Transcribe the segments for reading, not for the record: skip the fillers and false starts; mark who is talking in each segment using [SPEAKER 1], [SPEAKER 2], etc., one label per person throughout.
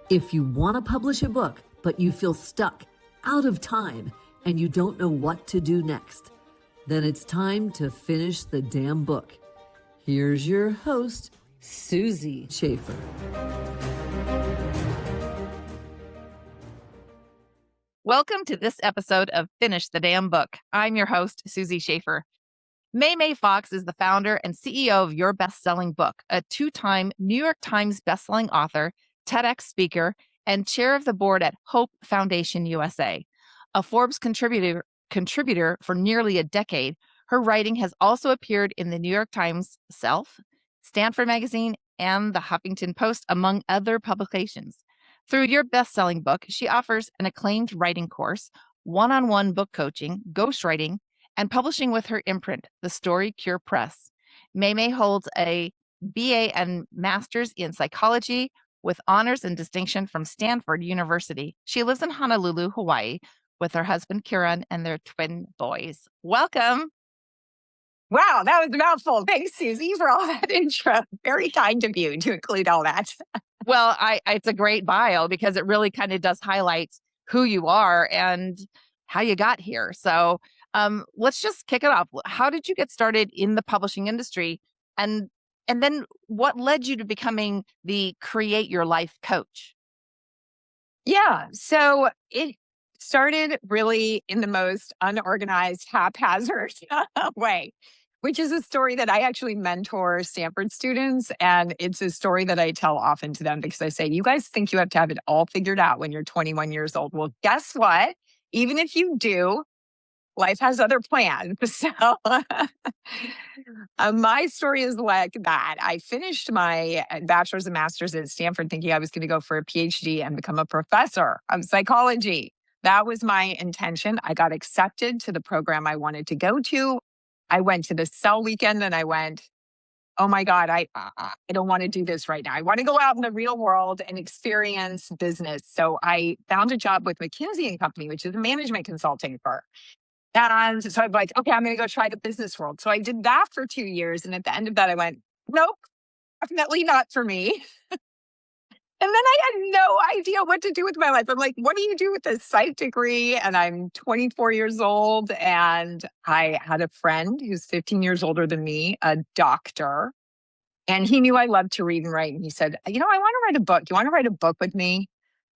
[SPEAKER 1] If you want to publish a book, but you feel stuck, out of time, and you don't know what to do next, then it's time to finish the damn book. Here's your host, Susie Schaefer.
[SPEAKER 2] Welcome to this episode of Finish the Damn Book. I'm your host, Susie Schaefer. MeiMei Fox is the founder and CEO of Your Bestselling Book, a two-time New York Times bestselling author, TEDx speaker, and chair of the board at Hope Foundation USA. A Forbes contributor for nearly a decade, her writing has also appeared in the New York Times, Self, Stanford Magazine, and the Huffington Post, among other publications. Through Your Bestselling Book, she offers an acclaimed writing course, one-on-one book coaching, ghostwriting, and publishing with her imprint, The Story Cure Press. MeiMei holds a BA and Master's in Psychology with honors and distinction from Stanford University. She lives in Honolulu, Hawaii, with her husband, Kieran, and their twin boys. Welcome.
[SPEAKER 3] Wow, that was a mouthful. Thanks, Susie, for all that intro. Very kind of you to include all that.
[SPEAKER 2] Well, it's a great bio because it really kind of does highlight who you are and how you got here. So let's just kick it off. How did you get started in the publishing industry? And then what led you to becoming the Create Your Life coach?
[SPEAKER 3] Yeah, so it started really in the most unorganized, haphazard way, which is a story that I actually mentor Stanford students. And it's a story that I tell often to them because I say, you guys think you have to have it all figured out when you're 21 years old. Well, guess what? Even if you do, life has other plans. So my story is like that. I finished my bachelor's and master's at Stanford thinking I was going to go for a PhD and become a professor of psychology. That was my intention. I got accepted to the program I wanted to go to. I went to the Cell weekend and I went, oh my God, I don't want to do this right now. I want to go out in the real world and experience business. So I found a job with McKinsey and Company, which is a management consulting firm. And so I'm like, okay, I'm going to go try the business world. So I did that for 2 years. And at the end of that, I went, nope, definitely not for me. And then I had no idea what to do with my life. I'm like, what do you do with a psych degree? And I'm 24 years old. And I had a friend who's 15 years older than me, a doctor. And he knew I loved to read and write. And he said, I want to write a book. You want to write a book with me?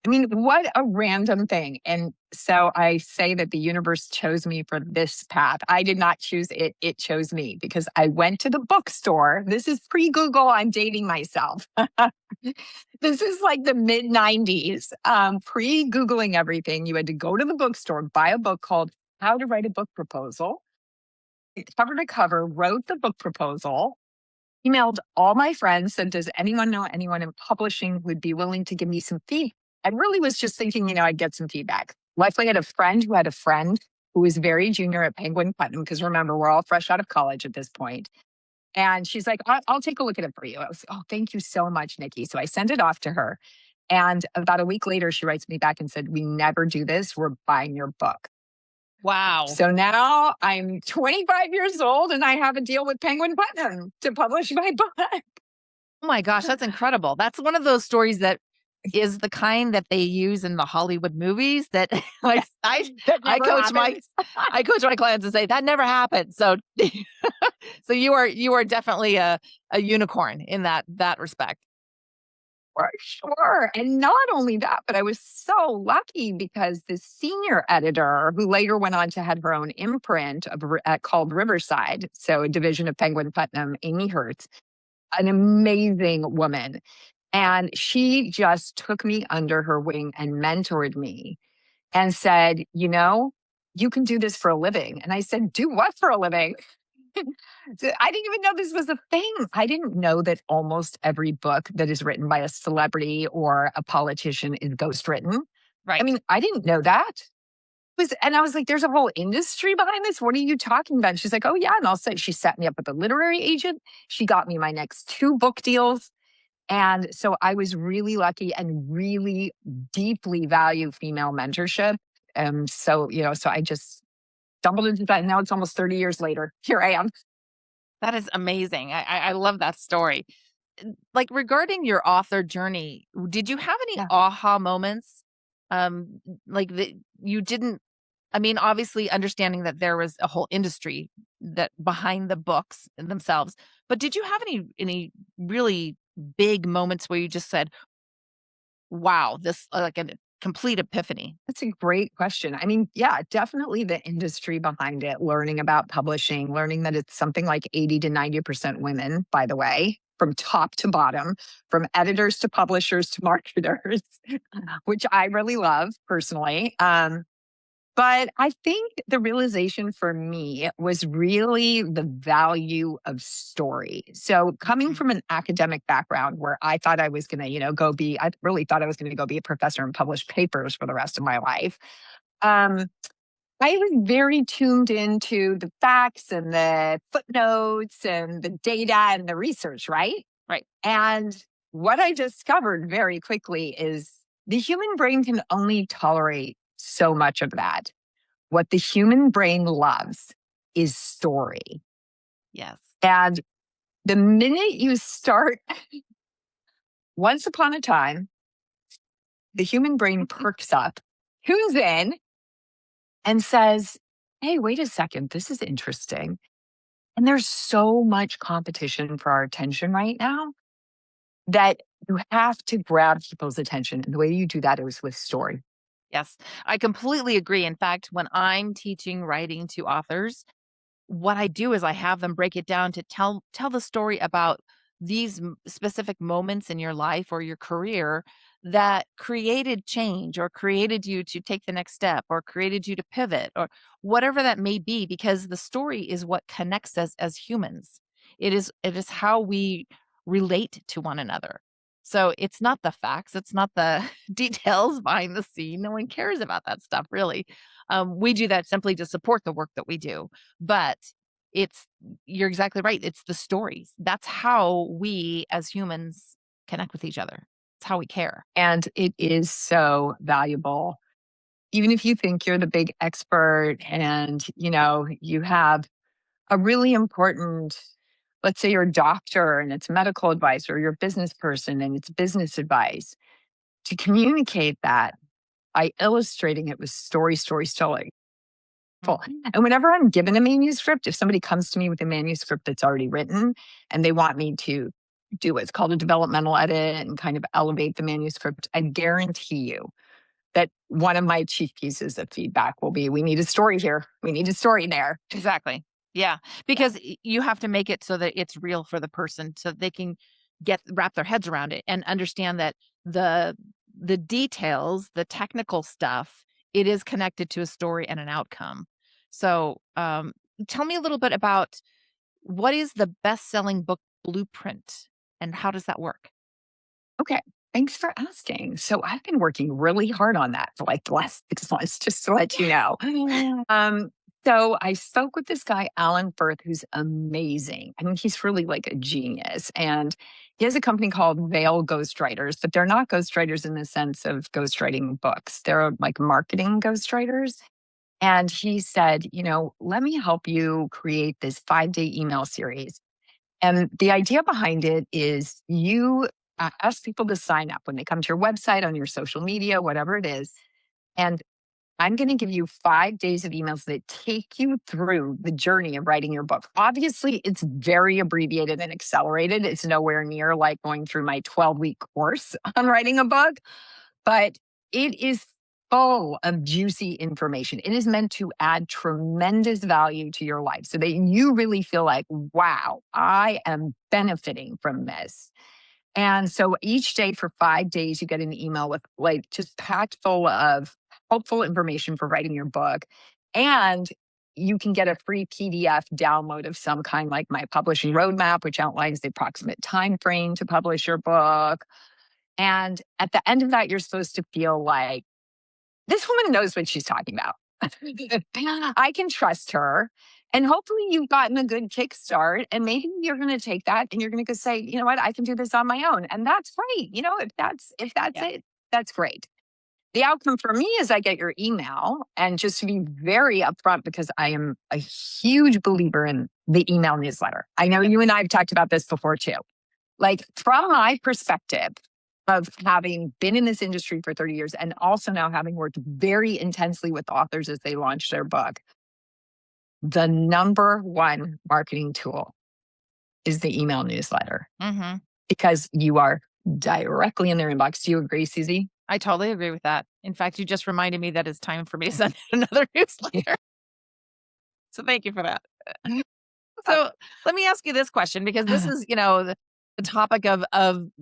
[SPEAKER 3] I mean, what a random thing. And so I say that the universe chose me for this path. I did not choose it. It chose me because I went to the bookstore. This is pre-Google. I'm dating myself. This is like the mid-90s, pre-Googling everything. You had to go to the bookstore, buy a book called How to Write a Book Proposal. Cover to cover, wrote the book proposal, emailed all my friends, said, does anyone know anyone in publishing who would be willing to give me some feedback? I really was just thinking, I'd get some feedback. Luckily, I had a friend who was very junior at Penguin Putnam, because remember, we're all fresh out of college at this point. And she's like, I'll take a look at it for you. I was, oh, thank you so much, Nikki. So I sent it off to her. And about a week later, she writes me back and said, we never do this. We're buying your book.
[SPEAKER 2] Wow.
[SPEAKER 3] So now I'm 25 years old and I have a deal with Penguin Putnam to publish my book.
[SPEAKER 2] Oh my gosh, that's incredible. That's one of those stories that is the kind that they use in the Hollywood movies that like I coach my clients and say that never happened. So so you are definitely a unicorn in that respect.
[SPEAKER 3] For sure. And not only that, but I was so lucky because the senior editor, who later went on to have her own imprint called Riverside, so a division of Penguin Putnam, Amy Hertz, an amazing woman. And she just took me under her wing and mentored me and said, you can do this for a living. And I said, do what for a living? So I didn't even know this was a thing. I didn't know that almost every book that is written by a celebrity or a politician is ghostwritten.
[SPEAKER 2] Right.
[SPEAKER 3] I mean, I didn't know that. And I was like, there's a whole industry behind this. What are you talking about? And she's like, oh yeah. And she set me up with a literary agent. She got me my next 2 book deals. And so I was really lucky and really deeply value female mentorship. So I just stumbled into that. And now it's almost 30 years later. Here I am.
[SPEAKER 2] That is amazing. I love that story. like regarding your author journey, did you have any
[SPEAKER 3] Yeah.
[SPEAKER 2] aha moments? Like that you didn't, I mean, obviously understanding that there was a whole industry that behind the books themselves, but did you have any really big moments where you just said, wow, this like a complete epiphany?
[SPEAKER 3] That's a great question. I mean, yeah, definitely the industry behind it, learning about publishing, learning that it's something like 80 to 90% women, by the way, from top to bottom, from editors to publishers to marketers, which I really love personally. But I think the realization for me was really the value of story. So coming
[SPEAKER 2] Mhm.
[SPEAKER 3] from an academic background where I thought I was going to, I really thought I was going to go be a professor and publish papers for the rest of my life. Um, I was very tuned into the facts and the footnotes and the data and the research, right?
[SPEAKER 2] Right.
[SPEAKER 3] And what I discovered very quickly is the human brain can only tolerate so much of that. What the human brain loves is story.
[SPEAKER 2] Yes.
[SPEAKER 3] And the minute you start, once upon a time, the human brain perks up, tunes in, and says, hey, wait a second, this is interesting. And there's so much competition for our attention right now that you have to grab people's attention. And the way you do that is with story.
[SPEAKER 2] Yes. I completely agree. In fact, when I'm teaching writing to authors, what I do is I have them break it down to tell the story about these specific moments in your life or your career that created change or created you to take the next step or created you to pivot or whatever that may be, because the story is what connects us as humans. It is how we relate to one another. So it's not the facts, it's not the details behind the scene. No one cares about that stuff really. We do that simply to support the work that we do, but it's you're exactly right. It's the stories. That's how we as humans connect with each other. It's how we care.
[SPEAKER 3] And it is so valuable. Even if you think you're the big expert and, you have a really important, let's say you're a doctor and it's medical advice, or you're a business person and it's business advice, to communicate that by illustrating it with story, story, story.
[SPEAKER 2] Mhm.
[SPEAKER 3] And whenever I'm given a manuscript, if somebody comes to me with a manuscript that's already written and they want me to do what's called a developmental edit and kind of elevate the manuscript, I guarantee you that one of my chief pieces of feedback will be, we need a story here. We need a story there.
[SPEAKER 2] Exactly. Yeah, because you have to make it so that it's real for the person so they can get wrap their heads around it and understand that the the details, the technical stuff, it is connected to a story and an outcome. So, tell me a little bit about what is the best-selling book blueprint and how does that work?
[SPEAKER 3] Okay. Thanks for asking. So I've been working really hard on that for like the last 6 months, just to let you know. Um, so I spoke with this guy, Alan Firth, who's amazing. I mean, he's really like a genius. And he has a company called Veil Ghostwriters, but they're not ghostwriters in the sense of ghostwriting books. They're like marketing ghostwriters. And he said, let me help you create this 5-day email series. And the idea behind it is you ask people to sign up when they come to your website, on your social media, whatever it is. And I'm going to give you 5 days of emails that take you through the journey of writing your book. Obviously, it's very abbreviated and accelerated. It's nowhere near like going through my 12-week course on writing a book, but it is full of juicy information. It is meant to add tremendous value to your life so that you really feel like, wow, I am benefiting from this. And so each day for 5 days, you get an email with like just packed full of helpful information for writing your book. And you can get a free PDF download of some kind, like my publishing roadmap, which outlines the approximate time frame to publish your book. And at the end of that, you're supposed to feel like this woman knows what she's talking about. I can trust her. And hopefully you've gotten a good kickstart. And maybe you're going to take that and you're going to go say, you know what, I can do this on my own. And that's great. If that's
[SPEAKER 2] Yeah.
[SPEAKER 3] it, that's great. The outcome for me is I get your email. And just to be very upfront, because I am a huge believer in the email newsletter. I know
[SPEAKER 2] Yep.
[SPEAKER 3] you and I have talked about this before too. Like from my perspective of having been in this industry for 30 years and also now having worked very intensely with authors as they launch their book, the number one marketing tool is the email newsletter
[SPEAKER 2] Mm-hmm.
[SPEAKER 3] because you are directly in their inbox. Do you agree, Susie?
[SPEAKER 2] I totally agree with that. In fact, you just reminded me that it's time for me to send another newsletter. So thank you for that. So let me ask you this question, because this is, the topic of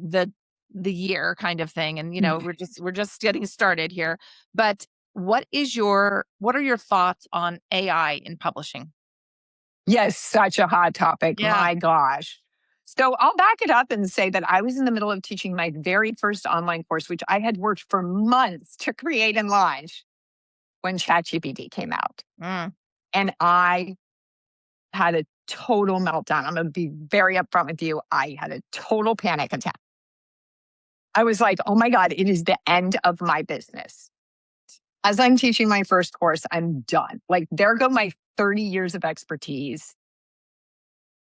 [SPEAKER 2] the year kind of thing. And, we're just getting started here. But what are your thoughts on AI in publishing?
[SPEAKER 3] Yes, such a hot topic.
[SPEAKER 2] Yeah.
[SPEAKER 3] My gosh. So I'll back it up and say that I was in the middle of teaching my very first online course, which I had worked for months to create and launch when ChatGPT came out.
[SPEAKER 2] Mm.
[SPEAKER 3] And I had a total meltdown. I'm going to be very upfront with you. I had a total panic attack. I was like, oh my God, it is the end of my business. As I'm teaching my first course, I'm done. Like, there go my 30 years of expertise.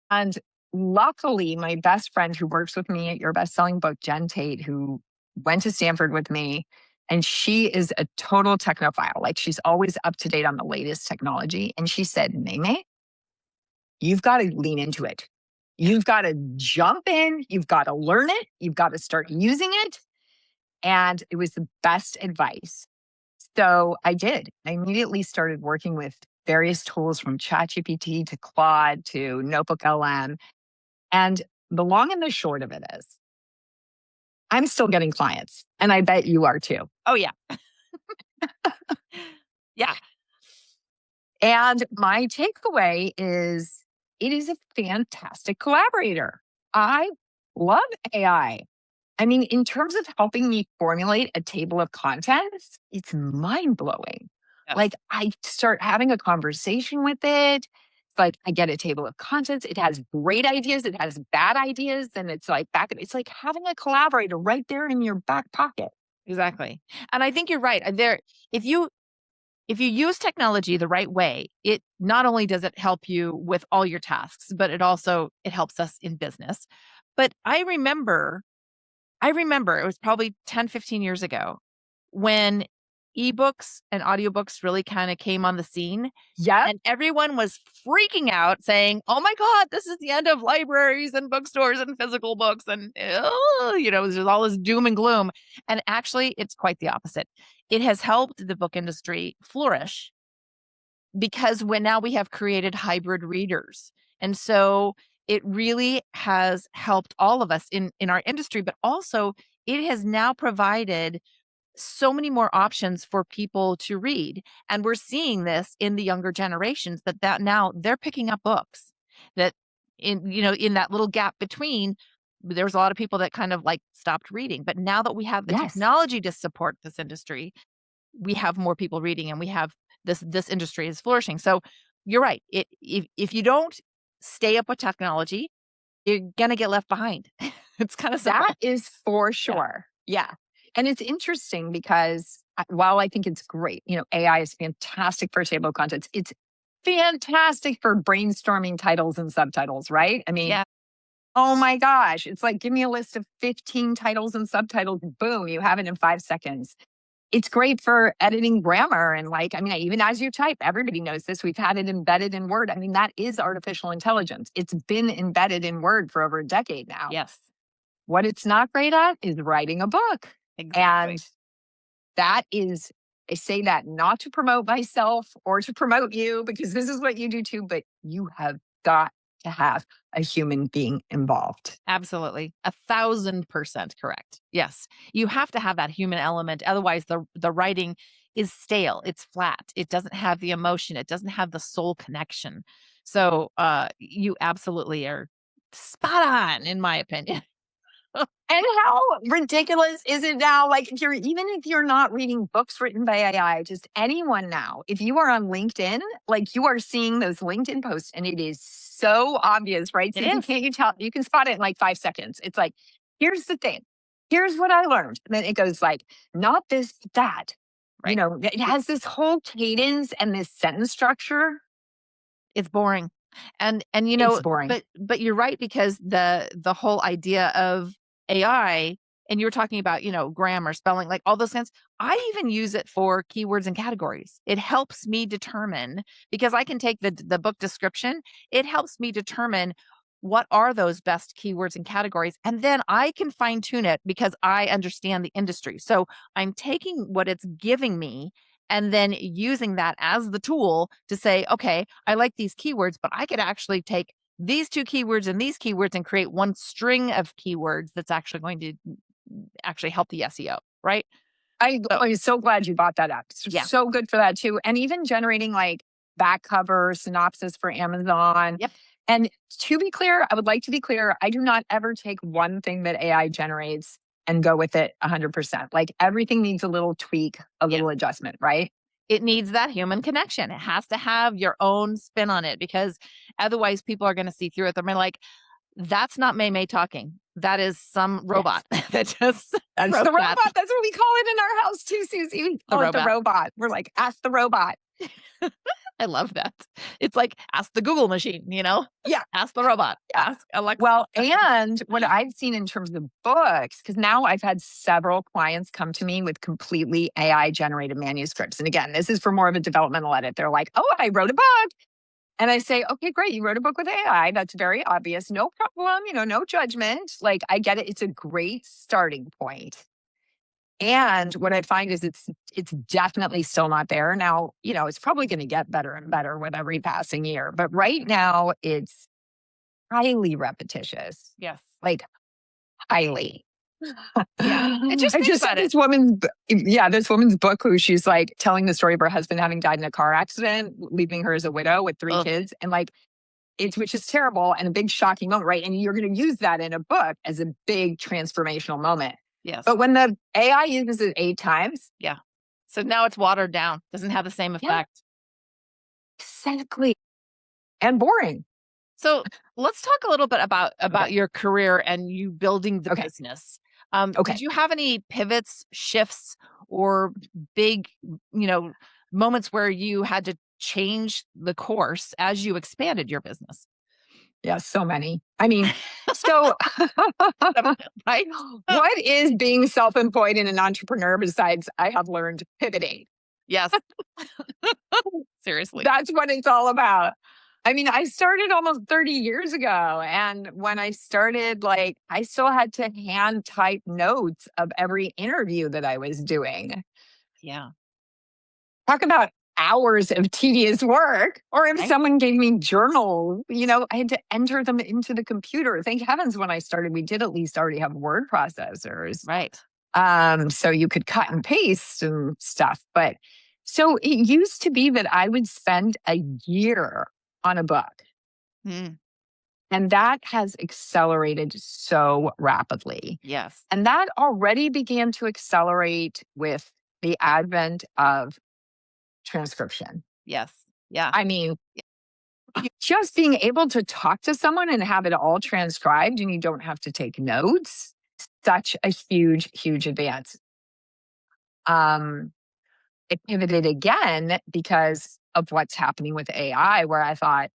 [SPEAKER 3] And luckily, my best friend who works with me at Your Best-Selling Book, Jen Tate, who went to Stanford with me, and she is a total technophile. Like, she's always up to date on the latest technology. And she said, MeiMei, you've got to lean into it. You've got to jump in. You've got to learn it. You've got to start using it. And it was the best advice. So I did. I immediately started working with various tools from ChatGPT to Claude to Notebook LM. And the long and the short of it is, I'm still getting clients. And I bet you are too.
[SPEAKER 2] Oh, yeah. Yeah.
[SPEAKER 3] And my takeaway is it is a fantastic collaborator. I love AI. I mean, in terms of helping me formulate a table of contents, it's mind blowing.
[SPEAKER 2] Yes.
[SPEAKER 3] Like, I start having a conversation with it. It's like I get a table of contents. It has great ideas. It has bad ideas. And it's like it's like having a collaborator right there in your back pocket.
[SPEAKER 2] Exactly. And I think you're right. If you use technology the right way, it not only does it help you with all your tasks, but it helps us in business. But I remember it was probably 10, 15 years ago when ebooks and audiobooks really kind of came on the scene.
[SPEAKER 3] Yeah.
[SPEAKER 2] And everyone was freaking out saying, oh my God, this is the end of libraries and bookstores and physical books. And, there's all this doom and gloom. And actually, it's quite the opposite. It has helped the book industry flourish because now we have created hybrid readers. And so it really has helped all of us in our industry, but also it has now provided so many more options for people to read. And we're seeing this in the younger generations that now they're picking up books that in that little gap between, there was a lot of people that kind of like stopped reading. But now that we have the
[SPEAKER 3] Yes.
[SPEAKER 2] technology to support this industry, we have more people reading and we have this industry is flourishing. So you're right. If you don't stay up with technology, you're going to get left behind. It's kind of simple.
[SPEAKER 3] That is for sure. Yeah. And it's interesting because while I think it's great, AI is fantastic for table of contents. It's fantastic for brainstorming titles and subtitles, right? I mean,
[SPEAKER 2] Yeah.
[SPEAKER 3] Oh my gosh. It's like, give me a list of 15 titles and subtitles. Boom, you have it in 5 seconds. It's great for editing grammar. And even as you type, everybody knows this. We've had it embedded in Word. I mean, that is artificial intelligence. It's been embedded in Word for over a decade now.
[SPEAKER 2] Yes.
[SPEAKER 3] What it's not great at is writing a book.
[SPEAKER 2] Exactly.
[SPEAKER 3] And that is, I say that not to promote myself or to promote you, because this is what you do too, but you have got to have a human being involved.
[SPEAKER 2] Absolutely. 1,000% correct. Yes. You have to have that human element. Otherwise, the writing is stale. It's flat. It doesn't have the emotion. It doesn't have the soul connection. So you absolutely are spot on, in my opinion.
[SPEAKER 3] And how ridiculous is it now? Like, even if you're not reading books written by AI, just anyone now, if you are on LinkedIn, like, you are seeing those LinkedIn posts and it is so obvious, right?
[SPEAKER 2] It
[SPEAKER 3] Susie,
[SPEAKER 2] is.
[SPEAKER 3] can't you tell? You can spot it in like 5 seconds. It's like, here's the thing. Here's what I learned. And then it goes like, not this, but that.
[SPEAKER 2] Right.
[SPEAKER 3] It has this whole cadence and this sentence structure.
[SPEAKER 2] It's boring. And
[SPEAKER 3] It's boring.
[SPEAKER 2] but you're right, because the whole idea of AI, and you're talking about, grammar, spelling, like all those things. I even use it for keywords and categories. It helps me determine, because I can take the book description. It helps me determine what are those best keywords and categories, and then I can fine tune it because I understand the industry. So I'm taking what it's giving me and then using that as the tool to say, okay, I like these keywords, but I could actually take these two keywords and these keywords and create one string of keywords that's actually going to actually help the SEO, right? So,
[SPEAKER 3] I'm so glad you brought that up.
[SPEAKER 2] yeah.
[SPEAKER 3] So good for that too. And even generating like back cover synopsis for Amazon.
[SPEAKER 2] Yep.
[SPEAKER 3] And to be clear, I would like to be clear, I do not ever take one thing that AI generates and go with it 100%. Like everything needs a little tweak, a little adjustment, right?
[SPEAKER 2] It needs that human connection. It has to have your own spin on it, because otherwise people are going to see through it. They're gonna be like, that's not MeiMei talking. That is some robot that just
[SPEAKER 3] That's
[SPEAKER 2] wrote
[SPEAKER 3] the
[SPEAKER 2] that.
[SPEAKER 3] robot. That's what we call it in our house too, Susie. We call it the robot. We're like, ask the robot.
[SPEAKER 2] I love that. It's like, ask the Google machine,
[SPEAKER 3] Yeah.
[SPEAKER 2] Ask the robot.
[SPEAKER 3] Yeah.
[SPEAKER 2] Ask Alexa.
[SPEAKER 3] Well, and what I've seen in terms of books, because now I've had several clients come to me with completely AI generated manuscripts. And again, this is for more of a developmental edit. They're like, oh, I wrote a book. And I say, okay, great. You wrote a book with AI. That's very obvious. No problem. No judgment. Like, I get it. It's a great starting point. And what I find is it's definitely still not there. Now, it's probably going to get better and better with every passing year. But right now, it's highly repetitious.
[SPEAKER 2] Yes.
[SPEAKER 3] Like, highly.
[SPEAKER 2] Yeah. And just think about
[SPEAKER 3] this woman's book who she's like telling the story of her husband having died in a car accident, leaving her as a widow with 3 kids. And like, which is terrible and a big shocking moment, right? And you're going to use that in a book as a big transformational moment.
[SPEAKER 2] Yes.
[SPEAKER 3] But when the AI uses it 8 times.
[SPEAKER 2] Yeah. So now it's watered down. Doesn't have the same effect.
[SPEAKER 3] Exactly. And boring.
[SPEAKER 2] So let's talk a little bit about your career and you building the business. Did you have any pivots, shifts, or big, moments where you had to change the course as you expanded your business?
[SPEAKER 3] Yeah, so many. I mean, so
[SPEAKER 2] right?
[SPEAKER 3] What is being self-employed and an entrepreneur besides I have learned pivoting?
[SPEAKER 2] Yes. Seriously.
[SPEAKER 3] That's what it's all about. I mean, I started almost 30 years ago. And when I started, I still had to hand type notes of every interview that I was doing.
[SPEAKER 2] Yeah.
[SPEAKER 3] Talk about hours of tedious work. Or if someone gave me journals, I had to enter them into the computer. Thank heavens when I started, we did at least already have word processors.
[SPEAKER 2] Right.
[SPEAKER 3] So you could cut and paste and stuff. But so it used to be that I would spend a year on a book.
[SPEAKER 2] Mm.
[SPEAKER 3] And that has accelerated so rapidly.
[SPEAKER 2] Yes.
[SPEAKER 3] And that already began to accelerate with the advent of transcription.
[SPEAKER 2] Yes. Yeah.
[SPEAKER 3] I mean, just being able to talk to someone and have it all transcribed and you don't have to take notes, such a huge, huge advance. It pivoted again because of what's happening with AI, where I thought,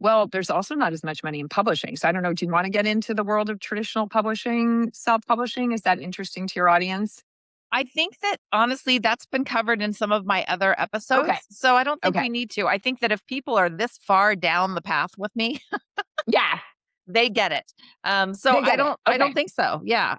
[SPEAKER 3] well, there's also not as much money in publishing. So I don't know, do you want to get into the world of traditional publishing, self-publishing? Is that interesting to your audience?
[SPEAKER 2] I think that honestly, that's been covered in some of my other episodes. Okay. So I don't think we need to. I think that if people are this far down the path with me,
[SPEAKER 3] yeah,
[SPEAKER 2] they get it. I don't think so. Yeah.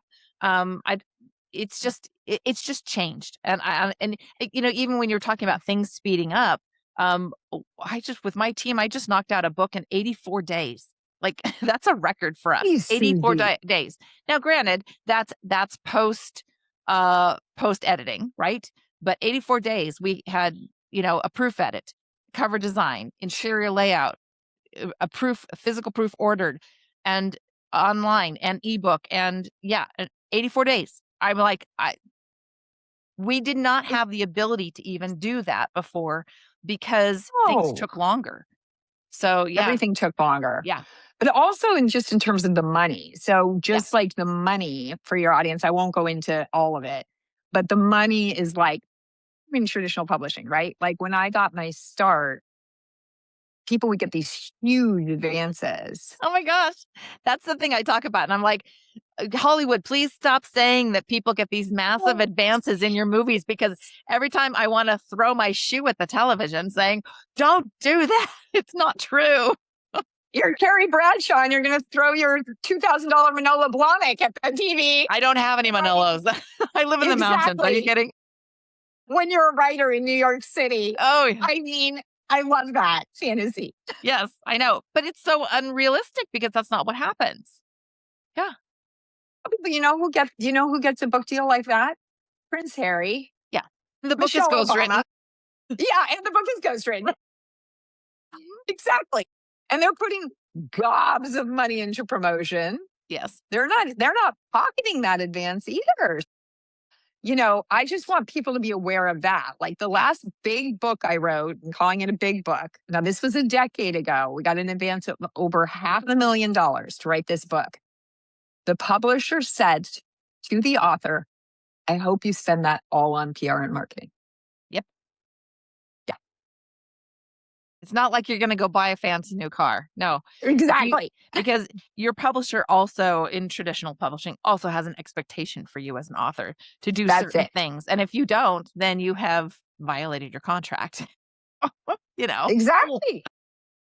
[SPEAKER 2] It's just changed. And even when you're talking about things speeding up, with my team, I just knocked out a book in 84 days. Like that's a record for us. 84 days. Now, granted, that's post editing, right? But 84 days, we had, a proof edit, cover design, interior layout, a physical proof ordered, and online and ebook, and 84 days. I'm like, we did not have the ability to even do that before because things took longer. So
[SPEAKER 3] everything took longer.
[SPEAKER 2] Yeah.
[SPEAKER 3] But also in terms of the money. So just like the money for your audience, I won't go into all of it, but the money is traditional publishing, right? Like when I got my start, people would get these huge advances.
[SPEAKER 2] Oh my gosh. That's the thing I talk about. And I'm like, Hollywood, please stop saying that people get these massive advances in your movies, because every time I want to throw my shoe at the television saying, don't do that. It's not true.
[SPEAKER 3] You're Carrie Bradshaw and you're going to throw your $2,000 Manolo Blahnik at the TV.
[SPEAKER 2] I don't have any Manolos. I live in the mountains. Are you kidding?
[SPEAKER 3] When you're a writer in New York City.
[SPEAKER 2] Oh, yeah.
[SPEAKER 3] I mean, I love that fantasy.
[SPEAKER 2] Yes, I know. But it's so unrealistic because that's not what happens. Yeah.
[SPEAKER 3] But you know who gets a book deal like that? Prince Harry.
[SPEAKER 2] Yeah. The book
[SPEAKER 3] Michelle
[SPEAKER 2] is ghostwritten.
[SPEAKER 3] Yeah, and the book is ghostwritten. Exactly. And they're putting gobs of money into promotion.
[SPEAKER 2] Yes.
[SPEAKER 3] They're not pocketing that advance either. You know, I just want people to be aware of that. Like the last big book I wrote, and calling it a big book. Now, this was a decade ago. We got an advance of over $500,000 to write this book. The publisher said to the author, I hope you spend that all on PR and marketing.
[SPEAKER 2] Yep.
[SPEAKER 3] Yeah.
[SPEAKER 2] It's not like you're going to go buy a fancy new car. No.
[SPEAKER 3] Exactly.
[SPEAKER 2] Because your publisher also, in traditional publishing, also has an expectation for you as an author to do certain things. And if you don't, then you have violated your contract. You know?
[SPEAKER 3] Exactly.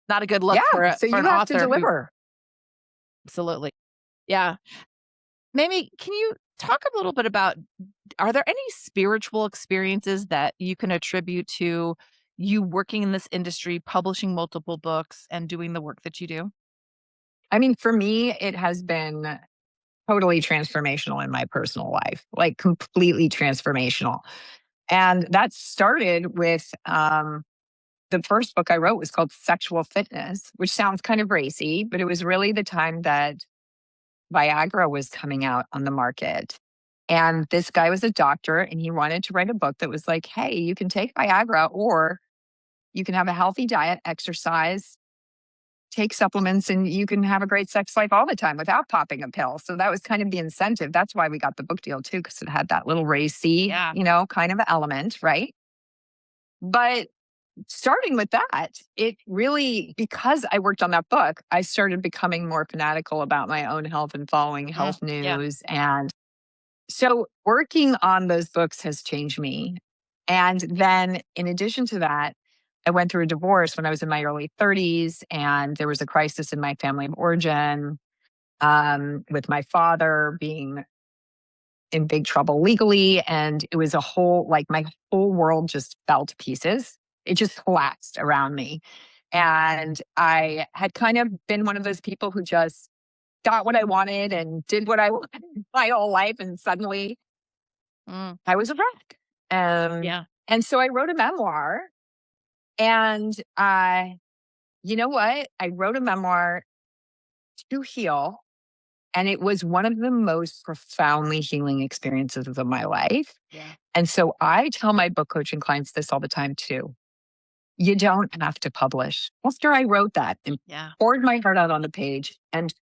[SPEAKER 2] Not a good look for
[SPEAKER 3] so you
[SPEAKER 2] an
[SPEAKER 3] have
[SPEAKER 2] author
[SPEAKER 3] to deliver.
[SPEAKER 2] Absolutely. Yeah. MeiMei, can you talk a little bit about, are there any spiritual experiences that you can attribute to you working in this industry, publishing multiple books and doing the work that you do?
[SPEAKER 3] I mean, for me, it has been totally transformational in my personal life, like completely transformational. And that started with the first book I wrote was called Sexual Fitness, which sounds kind of racy, but it was really the time that Viagra was coming out on the market. And this guy was a doctor and he wanted to write a book that was like, hey, you can take Viagra or you can have a healthy diet, exercise, take supplements, and you can have a great sex life all the time without popping a pill. So that was kind of the incentive. That's why we got the book deal too, because it had that little racy, kind of element, right? But starting with that, it really, because I worked on that book, I started becoming more fanatical about my own health and following health news. And so working on those books has changed me. And then in addition to that, I went through a divorce when I was in my early 30s, and there was a crisis in my family of origin, with my father being in big trouble legally. And it was my whole world just fell to pieces. It just collapsed around me. And I had kind of been one of those people who just got what I wanted and did what I wanted my whole life. And suddenly I was a wreck. And so I wrote a memoir. And you know what? I wrote a memoir to heal. And it was one of the most profoundly healing experiences of my life.
[SPEAKER 2] Yeah.
[SPEAKER 3] And so I tell my book coaching clients this all the time too. You don't have to publish. After I wrote that and poured my heart out on the page, and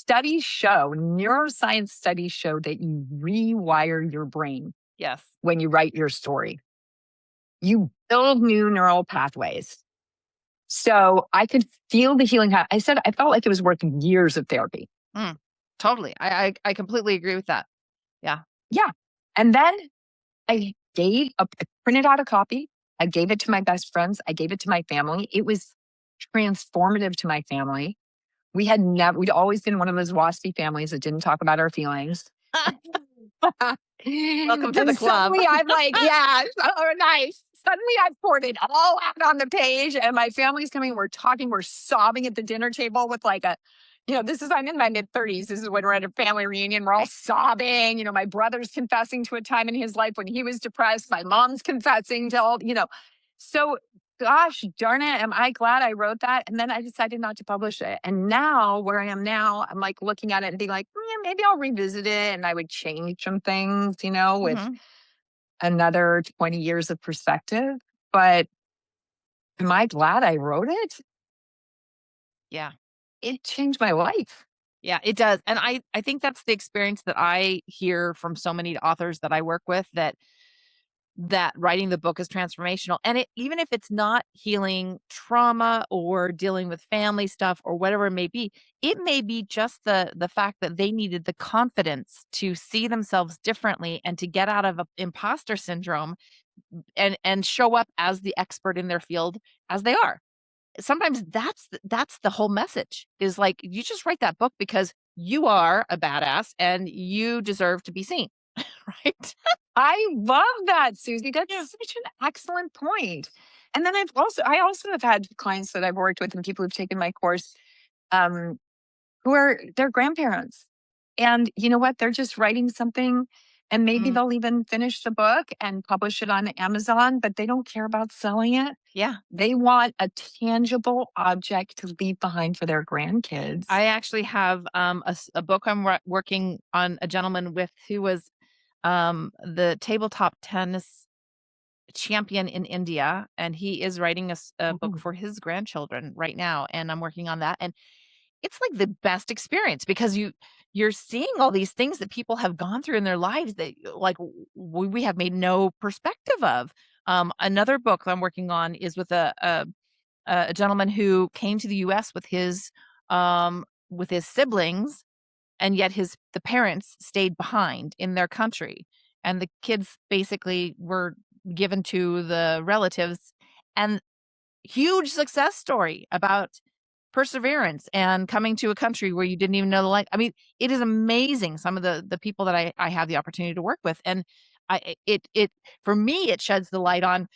[SPEAKER 3] neuroscience studies show that you rewire your brain.
[SPEAKER 2] Yes.
[SPEAKER 3] When you write your story, you build new neural pathways. So I could feel the healing. I felt like it was worth years of therapy.
[SPEAKER 2] Totally. I completely agree with that. Yeah.
[SPEAKER 3] Yeah. And then I printed out a copy. I gave it to my best friends. I gave it to my family. It was transformative to my family. We'd always been one of those waspy families that didn't talk about our feelings.
[SPEAKER 2] Welcome to the club.
[SPEAKER 3] Suddenly I'm like, oh, nice. Suddenly I've poured it all out on the page and my family's coming. We're talking, we're sobbing at the dinner table with I'm in my mid-30s. This is when we're at a family reunion. We're all sobbing. My brother's confessing to a time in his life when he was depressed. My mom's confessing to all. So gosh darn it, am I glad I wrote that? And then I decided not to publish it. And now, where I am now, I'm like looking at it and being like, maybe I'll revisit it and I would change some things, with another 20 years of perspective. But am I glad I wrote it?
[SPEAKER 2] Yeah.
[SPEAKER 3] It changed my life.
[SPEAKER 2] Yeah, it does. And I think that's the experience that I hear from so many authors that I work with, that that writing the book is transformational. And even if it's not healing trauma or dealing with family stuff or whatever it may be just the fact that they needed the confidence to see themselves differently and to get out of imposter syndrome and show up as the expert in their field as they are. Sometimes that's the whole message, is like, you just write that book because you are a badass and you deserve to be seen, right?
[SPEAKER 3] I love that, Susie. That's
[SPEAKER 2] Yeah.
[SPEAKER 3] such an excellent point. And then I also have had clients that I've worked with and people who've taken my course, um, who are their grandparents. And you know what? They're just writing something and maybe
[SPEAKER 2] Mm,
[SPEAKER 3] they'll even finish the book and publish it on Amazon, but they don't care about selling it.
[SPEAKER 2] yeah.
[SPEAKER 3] They want a tangible object to leave behind for their grandkids.
[SPEAKER 2] I actually have a book I'm working on, a gentleman with who was the tabletop tennis champion in India, and he is writing a book
[SPEAKER 3] Ooh.
[SPEAKER 2] for his grandchildren right now, and I'm working on that. And it's like the best experience because you're seeing all these things that people have gone through in their lives that like we have made no perspective of. Another book that I'm working on is with a gentleman who came to the US with his siblings, and yet the parents stayed behind in their country, and the kids basically were given to the relatives, and huge success story about perseverance and coming to a country where you didn't even know the language. I mean, it is amazing, some of the people that I have the opportunity to work with, and it for me, it sheds the light on,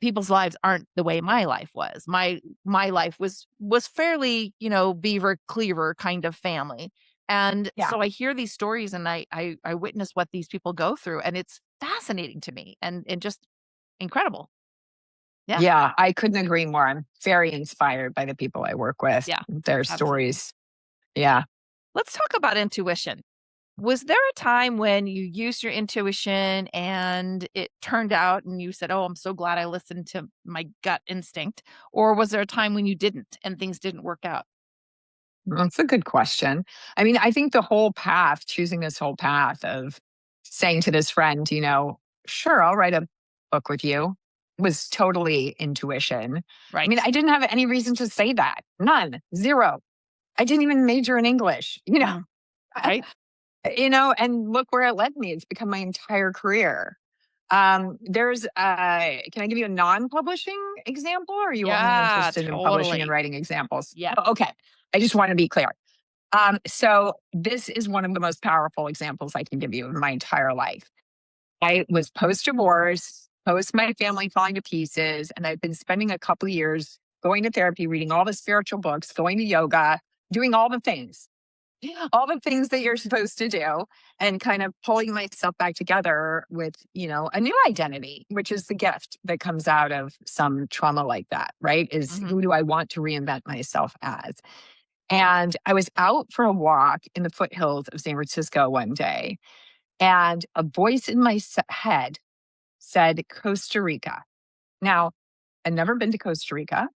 [SPEAKER 2] people's lives aren't the way my life was. My life was fairly, beaver cleaver kind of family. And
[SPEAKER 3] Yeah.
[SPEAKER 2] so I hear these stories and I witness what these people go through, and it's fascinating to me and just incredible. Yeah.
[SPEAKER 3] Yeah, I couldn't agree more. I'm very inspired by the people I work with,
[SPEAKER 2] Yeah.
[SPEAKER 3] their
[SPEAKER 2] Absolutely.
[SPEAKER 3] stories. Yeah.
[SPEAKER 2] Let's talk about intuition. Was there a time when you used your intuition and it turned out and you said, "Oh, I'm so glad I listened to my gut instinct," or was there a time when you didn't and things didn't work out?
[SPEAKER 3] That's a good question. I mean, I think the whole path, choosing this whole path of saying to this friend, sure, I'll write a book with you, was totally intuition. I mean,
[SPEAKER 2] Right.
[SPEAKER 3] I didn't have any reason to say that. None, zero. I didn't even major in English,
[SPEAKER 2] Mm, right?
[SPEAKER 3] and look where it led me. It's become my entire career. Can I give you a non-publishing example, or are you only
[SPEAKER 2] Yeah,
[SPEAKER 3] interested in publishing and
[SPEAKER 2] totally.
[SPEAKER 3] writing examples?
[SPEAKER 2] Yeah.
[SPEAKER 3] Oh, okay. I just want to be clear. So this is one of the most powerful examples I can give you in my entire life. I was post-divorce, post my family falling to pieces, and I've been spending a couple of years going to therapy, reading all the spiritual books, going to yoga, doing all the things that you're supposed to do, and kind of pulling myself back together with, a new identity, which is the gift that comes out of some trauma like that, right? Is
[SPEAKER 2] Mhm.
[SPEAKER 3] who do I want to reinvent myself as? And I was out for a walk in the foothills of San Francisco one day, and a voice in my head said Costa Rica. Now, I'd never been to Costa Rica.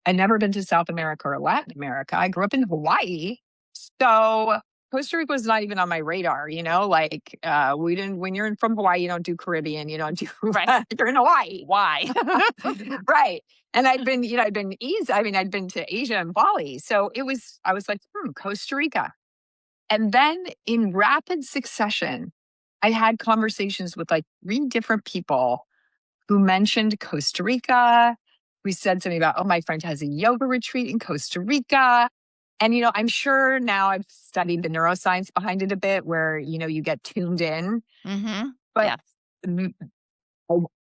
[SPEAKER 3] I'd never been to South America or Latin America. I grew up in Hawaii. So Costa Rica was not even on my radar, we didn't, when you're from Hawaii, you don't do Caribbean, you don't do,
[SPEAKER 2] Right.
[SPEAKER 3] you're in Hawaii.
[SPEAKER 2] Why?
[SPEAKER 3] Right. And I'd been to Asia and Bali. So I was like, Costa Rica. And then in rapid succession, I had conversations with like 3 different people who mentioned Costa Rica. We said something about, oh, my friend has a yoga retreat in Costa Rica. And, I'm sure now I've studied the neuroscience behind it a bit where, you get tuned in.
[SPEAKER 2] Mhm.
[SPEAKER 3] But
[SPEAKER 2] Yes.
[SPEAKER 3] mm,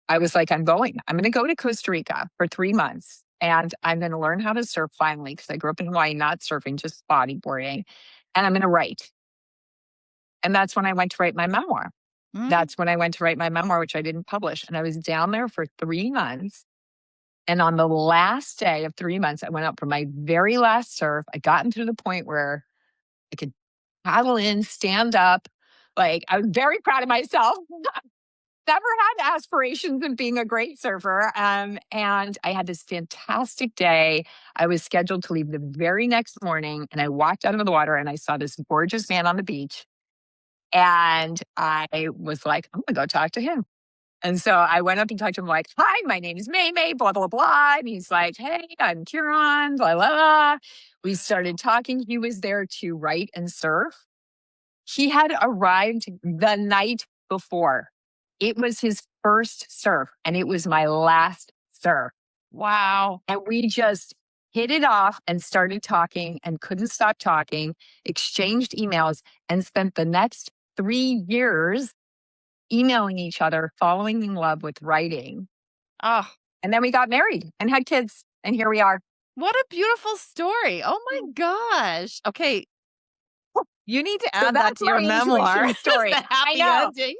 [SPEAKER 3] I was like, I'm going to go to Costa Rica for 3 months and I'm going to learn how to surf finally because I grew up in Hawaii, not surfing, just bodyboarding. And I'm going to write. And that's when I went to write my memoir.
[SPEAKER 2] Mm.
[SPEAKER 3] That's when I went to write my memoir, which I didn't publish. And I was down there for 3 months. And on the last day of 3 months, I went out for my very last surf. I gotten to the point where I could paddle in, stand up. Like, I was very proud of myself. Never had aspirations of being a great surfer. And I had this fantastic day. I was scheduled to leave the very next morning. And I walked out of the water and I saw this gorgeous man on the beach. And I was like, I'm going to go talk to him. And so I went up and talked to him like, hi, my name is MeiMei, blah, blah, blah. And he's like, hey, I'm Kieran, blah, blah, blah. We started talking. He was there to write and serve. He had arrived the night before. It was his first serve, and it was my last serve.
[SPEAKER 2] Wow.
[SPEAKER 3] And we just hit it off and started talking and couldn't stop talking, exchanged emails, and spent the next 3 years emailing each other, falling in love with writing.
[SPEAKER 2] Oh,
[SPEAKER 3] And then we got married and had kids. And here we are.
[SPEAKER 2] what a beautiful story. Oh my gosh. Okay. You need to add that
[SPEAKER 3] that's
[SPEAKER 2] to your
[SPEAKER 3] my
[SPEAKER 2] memoir.
[SPEAKER 3] intuition story.
[SPEAKER 2] The happy
[SPEAKER 3] I know.
[SPEAKER 2] ending.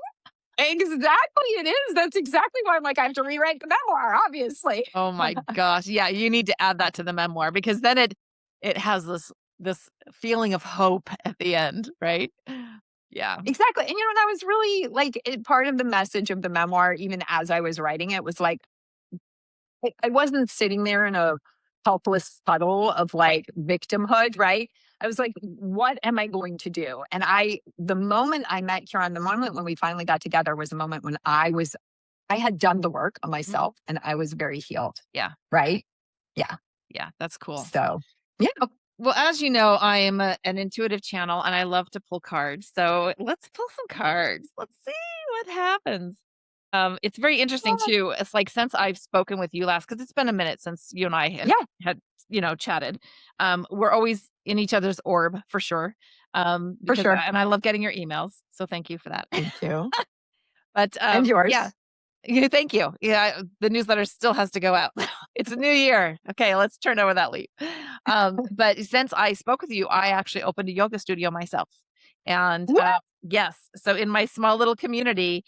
[SPEAKER 3] Exactly, it is. That's exactly why I'm like, I have to rewrite the memoir, obviously.
[SPEAKER 2] Oh my gosh. Yeah, you need to add that to the memoir because then it has this feeling of hope at the end, right? Yeah.
[SPEAKER 3] Exactly. And that was really like part of the message of the memoir, even as I was writing it, was like, I wasn't sitting there in a helpless puddle of like victimhood, right? I was like, what am I going to do? And the moment I met Kieran, the moment when we finally got together was the moment when I had done the work on myself and I was very healed.
[SPEAKER 2] Yeah.
[SPEAKER 3] Right? Yeah.
[SPEAKER 2] Yeah, that's cool.
[SPEAKER 3] So, yeah.
[SPEAKER 2] Well, as you know, I am an intuitive channel and I love to pull cards. So let's pull some cards. Let's see what happens. It's very interesting too. It's like since I've spoken with you last, because it's been a minute since you and I had chatted. We're always in each other's orb for sure.
[SPEAKER 3] For sure.
[SPEAKER 2] And I love getting your emails. So thank you for that.
[SPEAKER 3] Thank you.
[SPEAKER 2] But
[SPEAKER 3] And yours.
[SPEAKER 2] Yeah, thank you. Yeah, the newsletter still has to go out. It's a new year. Okay, let's turn over that leaf. But since I spoke with you, I actually opened a yoga studio myself. And yes, so in my small little community,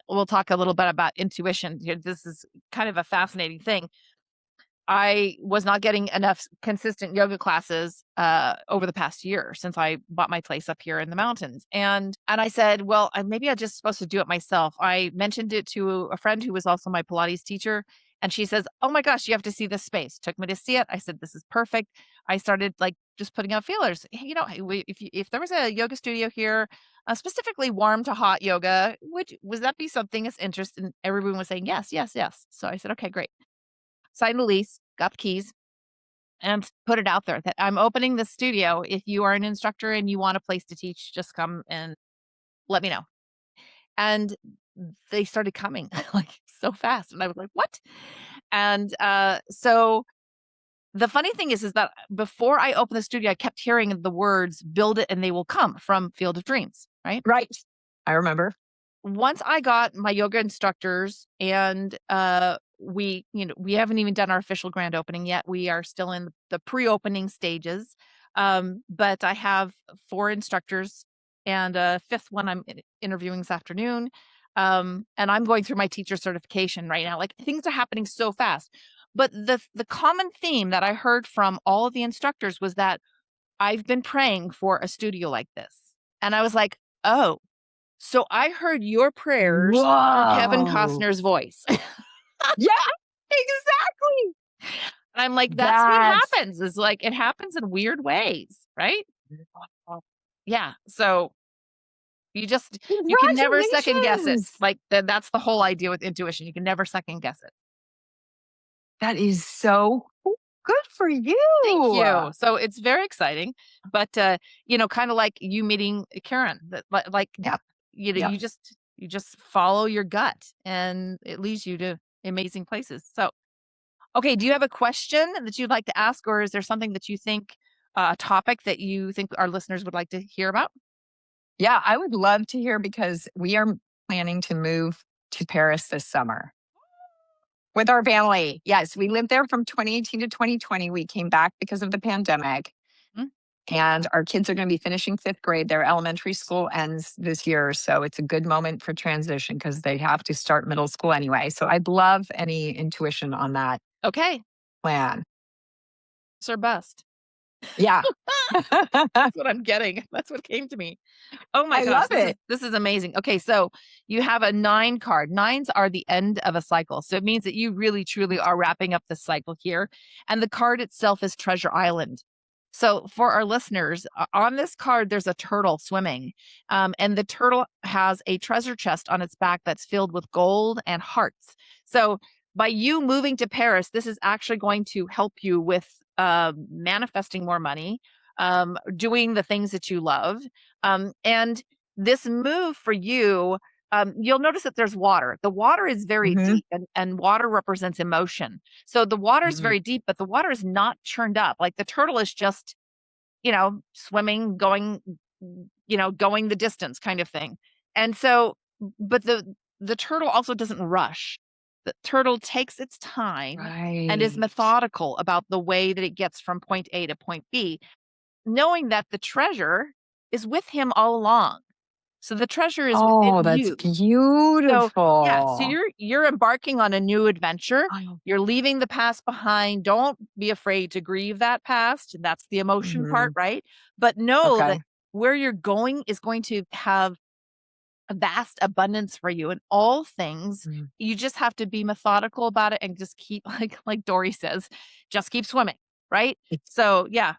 [SPEAKER 2] we'll talk a little bit about intuition. This is kind of a fascinating thing. I was not getting enough consistent yoga classes over the past year since I bought my place up here in the mountains. And I said, well, maybe I'm just supposed to do it myself. I mentioned it to a friend who was also my Pilates teacher. And she says, oh my gosh, you have to see this space. Took me to see it. I said, this is perfect. I started like just putting out feelers. Hey, if there was a yoga studio here, specifically warm to hot yoga, would that be something that's interesting? And everyone was saying, yes, yes, yes. So I said, okay, great. Signed the lease, got the keys, and put it out there that I'm opening the studio. If you are an instructor and you want a place to teach, just come and let me know. And they started coming like so fast. And I was like, what? And so the funny thing is that before I opened the studio, I kept hearing the words, build it and they will come from Field of Dreams, right?
[SPEAKER 3] Right. I remember.
[SPEAKER 2] Once I got my yoga instructors and we haven't even done our official grand opening yet. We are still in the pre-opening stages. But I have 4 instructors and a 5th one I'm interviewing this afternoon. And I'm going through my teacher certification right now. Like things are happening so fast. But the common theme that I heard from all of the instructors was that I've been praying for a studio like this. And I was like, oh, so I heard your prayers through Kevin Costner's voice.
[SPEAKER 3] Yeah, exactly.
[SPEAKER 2] And I'm like, that's what happens. Is like, it happens in weird ways, right? Yeah. So you can never second guess it. Like that's the whole idea with intuition. You can never second guess it.
[SPEAKER 3] That is so good for you.
[SPEAKER 2] Thank you. So it's very exciting, but kind of like you meeting Karen, you just follow your gut and it leads you to amazing places. So, okay. Do you have a question that you'd like to ask, or is there something that you think, a topic that you think our listeners would like to hear about?
[SPEAKER 3] Yeah, I would love to hear because we are planning to move to Paris this summer with our family. Yes, we lived there from 2018 to 2020. We came back because of the pandemic. And our kids are going to be finishing 5th grade. Their elementary school ends this year. So it's a good moment for transition because they have to start middle school anyway. So I'd love any intuition on that.
[SPEAKER 2] Okay.
[SPEAKER 3] Plan.
[SPEAKER 2] It's our best.
[SPEAKER 3] Yeah.
[SPEAKER 2] That's what I'm getting. That's what came to me. Oh my gosh.
[SPEAKER 3] Love it.
[SPEAKER 2] This is amazing. Okay. So you have a 9 card. 9s are the end of a cycle. So it means that you really, truly are wrapping up the cycle here. And the card itself is Treasure Island. So for our listeners, on this card, there's a turtle swimming, and the turtle has a treasure chest on its back that's filled with gold and hearts. So by you moving to Paris, this is actually going to help you with manifesting more money, doing the things that you love. And this move for you, you'll notice that there's water. The water is very
[SPEAKER 3] Hmm.
[SPEAKER 2] deep, and water represents emotion. So the water is
[SPEAKER 3] Hmm.
[SPEAKER 2] very deep, but the water is not churned up. Like the turtle is just, swimming, going the distance kind of thing. And so, but the turtle also doesn't rush. The turtle takes its time and is
[SPEAKER 3] Right.
[SPEAKER 2] methodical about the way that it gets from point A to point B, knowing that the treasure is with him all along. So the treasure is
[SPEAKER 3] Oh,
[SPEAKER 2] within
[SPEAKER 3] that's
[SPEAKER 2] you. So yeah, so
[SPEAKER 3] beautiful.
[SPEAKER 2] you're embarking on a new adventure.
[SPEAKER 3] Oh.
[SPEAKER 2] You're leaving the past behind. Don't be afraid to grieve that past. That's the emotion part,
[SPEAKER 3] Mhm.
[SPEAKER 2] right? But know that
[SPEAKER 3] Okay.
[SPEAKER 2] where you're going is going to have a vast abundance for you in all things.
[SPEAKER 3] Mhm.
[SPEAKER 2] You just have to be methodical about it and just keep like Dory says, just keep swimming, right? So yeah,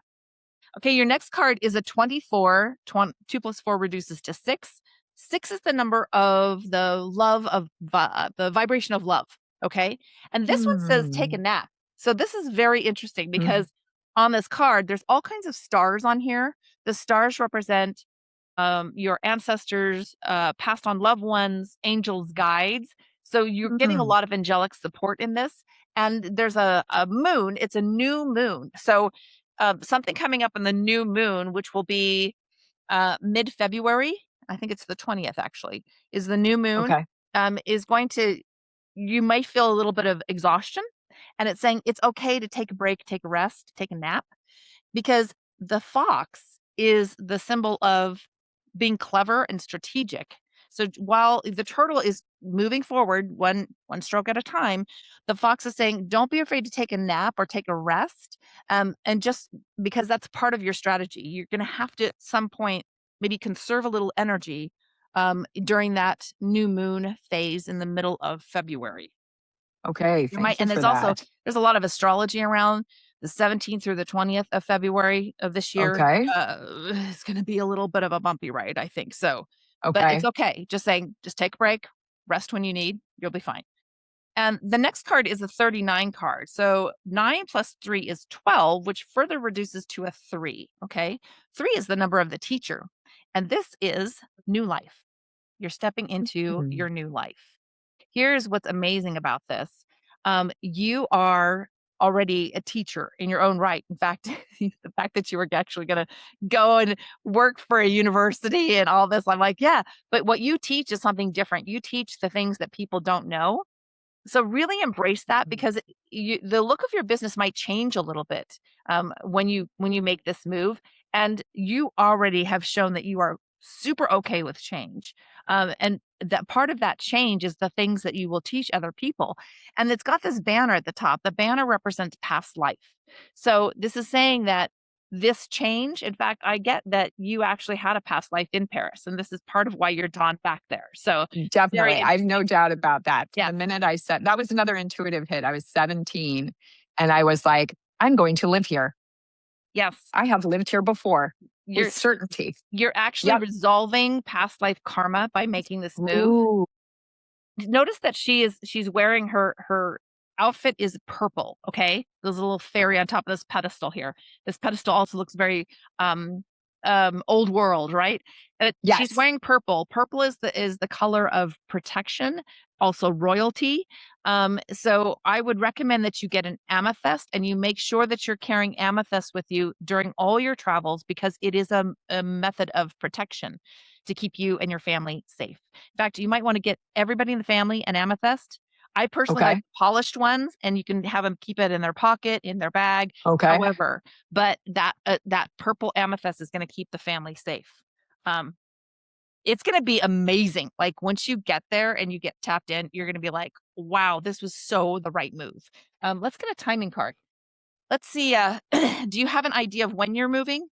[SPEAKER 2] okay, your next card is a 24. 2 plus 4 reduces to 6. 6 is the number of the love of the vibration of love. Okay. And this one says take a
[SPEAKER 3] Mm.
[SPEAKER 2] nap. So this is very interesting
[SPEAKER 3] Mhm.
[SPEAKER 2] because on this card, there's all kinds of stars on here. The stars represent your ancestors, passed on loved ones, angels, guides. So you're getting a
[SPEAKER 3] Mm.
[SPEAKER 2] lot of angelic support in this. And there's a moon, it's a new moon. So something coming up in the new moon, which will be mid February. I think it's the 20th actually, is the new moon,
[SPEAKER 3] Okay.
[SPEAKER 2] is going to, you might feel a little bit of exhaustion. And it's saying it's okay to take a break, take a rest, take a nap, because the fox is the symbol of being clever and strategic. So while the turtle is moving forward one stroke at a time, the fox is saying, "Don't be afraid to take a nap or take a rest, and just because that's part of your strategy. You're going to have to at some point maybe conserve a little energy during that new moon phase in the middle of February."
[SPEAKER 3] Okay.
[SPEAKER 2] There might,
[SPEAKER 3] Thank you
[SPEAKER 2] and
[SPEAKER 3] for
[SPEAKER 2] there's also
[SPEAKER 3] that.
[SPEAKER 2] there's a lot of astrology around the 17th through the 20th of February of this year.
[SPEAKER 3] Okay.
[SPEAKER 2] It's gonna be a little bit of a bumpy ride, I think, so but it's
[SPEAKER 3] Okay.
[SPEAKER 2] okay. Just saying, just take a break, rest when you need, you'll be fine. And the next card is a 39 card. So 9 plus 3 is 12, which further reduces to a 3, okay? 3 is the number of the teacher, and this is new life. You're stepping into
[SPEAKER 3] Mm.
[SPEAKER 2] your new life. Here's what's amazing about this. You are already a teacher in your own right. In fact, the fact that you were actually going to go and work for a university and all this, I'm like, yeah, but what you teach is something different. You teach the things that people don't know. So really embrace that because the look of your business might change a little bit when you make this move, and you already have shown that you are super okay with change, and that part of that change is the things that you will teach other people. And it's got this banner at the top. The banner represents past life. So this is saying that this change, in fact, I get that you actually had a past life in Paris, and this is part of why you're drawn back there. So very
[SPEAKER 3] Definitely. I have no
[SPEAKER 2] interesting.
[SPEAKER 3] doubt about that.
[SPEAKER 2] Yeah.
[SPEAKER 3] The minute I said that was another intuitive hit. I was 17 and I was like, I'm going to live here.
[SPEAKER 2] Yes.
[SPEAKER 3] I have lived here before with
[SPEAKER 2] You're
[SPEAKER 3] certainty.
[SPEAKER 2] you're actually
[SPEAKER 3] Yep.
[SPEAKER 2] resolving past life karma by making this move.
[SPEAKER 3] Ooh.
[SPEAKER 2] Notice that she's wearing her outfit is purple, okay? There's a little fairy on top of this pedestal here. This pedestal also looks very um old world, right? She's
[SPEAKER 3] Yes.
[SPEAKER 2] wearing purple. Purple is the color of protection, also royalty. So I would recommend that you get an amethyst and you make sure that you're carrying amethyst with you during all your travels because it is a method of protection to keep you and your family safe. In fact, you might want to get everybody in the family an amethyst. I personally like
[SPEAKER 3] Okay.
[SPEAKER 2] polished ones, and you can have them keep it in their pocket, in their bag,
[SPEAKER 3] Okay.
[SPEAKER 2] however. But that purple amethyst is going to keep the family safe. Um, it's going to be amazing. Like once you get there and you get tapped in, you're going to be like, "Wow, this was so the right move." Let's get a timing card. Let's see. Do you have an idea of when you're moving?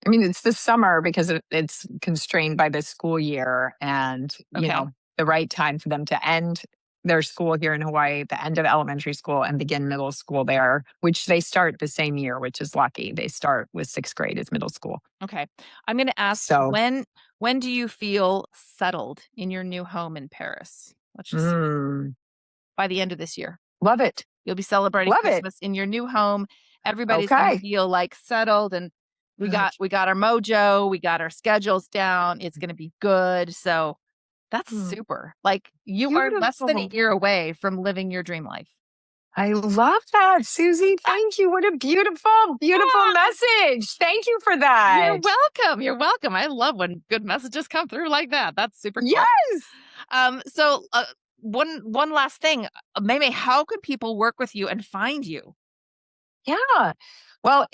[SPEAKER 3] I mean, it's this summer because it's constrained by the school year and,
[SPEAKER 2] Okay.
[SPEAKER 3] the right time for them to end. their school here in Hawaii, the end of elementary school and begin middle school there, which they start the same year, which is lucky. They start with 6th grade as middle school.
[SPEAKER 2] Okay. I'm going to ask
[SPEAKER 3] So,
[SPEAKER 2] when do you feel settled in your new home in Paris? Let's just by the end of this year.
[SPEAKER 3] Love it.
[SPEAKER 2] You'll be celebrating
[SPEAKER 3] Love it.
[SPEAKER 2] Christmas in your new home. Everybody's going to
[SPEAKER 3] Okay.
[SPEAKER 2] feel like settled, and we got our mojo, we got our schedules down. It's going to be good. So that's super. Like you are less than a
[SPEAKER 3] Beautiful.
[SPEAKER 2] year away from living your dream life.
[SPEAKER 3] I love that, Susie. Thank you. What a beautiful, beautiful message. Thank you for that.
[SPEAKER 2] You're welcome. You're welcome. I love when good messages come through like that. That's super cool.
[SPEAKER 3] Yes.
[SPEAKER 2] So one last thing, MeiMei, how can people work with you and find you?
[SPEAKER 3] Yeah. Well,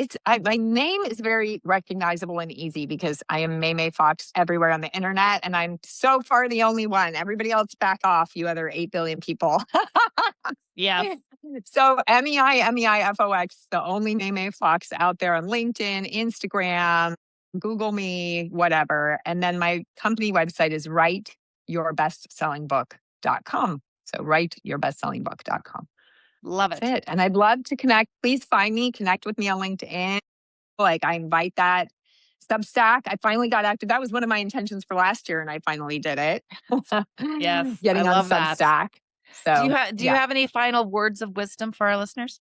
[SPEAKER 3] my name is very recognizable and easy because I am MeiMei Fox everywhere on the internet, and I'm so far the only one. Everybody else back off, you other 8 billion people.
[SPEAKER 2] Yes.
[SPEAKER 3] So MEIFOX, the only MeiMei Fox out there on LinkedIn, Instagram, Google me, whatever. And then my company website is writeyourbestsellingbook.com. So writeyourbestsellingbook.com.
[SPEAKER 2] Love it.
[SPEAKER 3] That's it. And I'd love to connect. Please find me, connect with me on LinkedIn. Like I invite that. Substack. I finally got active. That was one of my intentions for last year, and I finally did it.
[SPEAKER 2] Yes.
[SPEAKER 3] Getting
[SPEAKER 2] I
[SPEAKER 3] on
[SPEAKER 2] love that.
[SPEAKER 3] Substack. So
[SPEAKER 2] do you have any final words of wisdom for our listeners?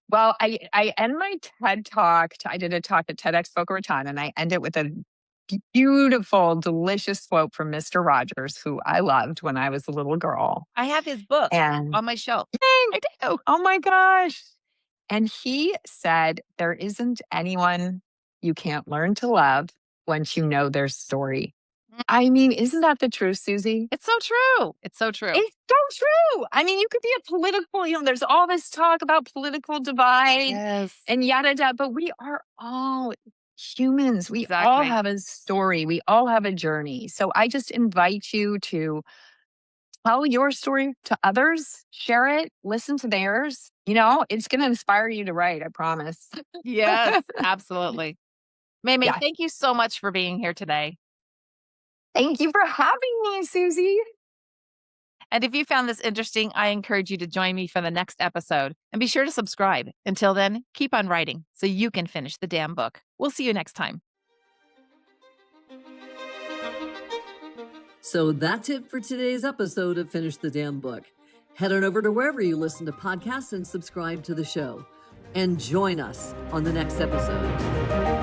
[SPEAKER 3] Well, I end my TED Talk. I did a talk at TEDx Boca Raton, and I end it with a beautiful, delicious quote from Mr. Rogers, who I loved when I was a little girl.
[SPEAKER 2] I have his book
[SPEAKER 3] And
[SPEAKER 2] on my shelf.
[SPEAKER 3] I do. Oh my gosh. And he said, there isn't anyone you can't learn to love once you know their story. I mean, isn't that the truth, Susie?
[SPEAKER 2] It's so true. It's so true.
[SPEAKER 3] It's so true. I mean, you could be a political, there's all this talk about political divide and yada yada, but we are all humans. We all have a story. We all have a journey. So I just invite you to tell your story to others, share it, listen to theirs. It's going to inspire you to write, I promise.
[SPEAKER 2] Yes, absolutely. MeiMei,
[SPEAKER 3] Yeah.
[SPEAKER 2] thank you so much for being here today.
[SPEAKER 3] Thank you for having me, Susie.
[SPEAKER 2] And if you found this interesting, I encourage you to join me for the next episode. And be sure to subscribe. Until then, keep on writing so you can finish the damn book. We'll see you next time.
[SPEAKER 1] So that's it for today's episode of Finish the Damn Book. Head on over to wherever you listen to podcasts and subscribe to the show. And join us on the next episode.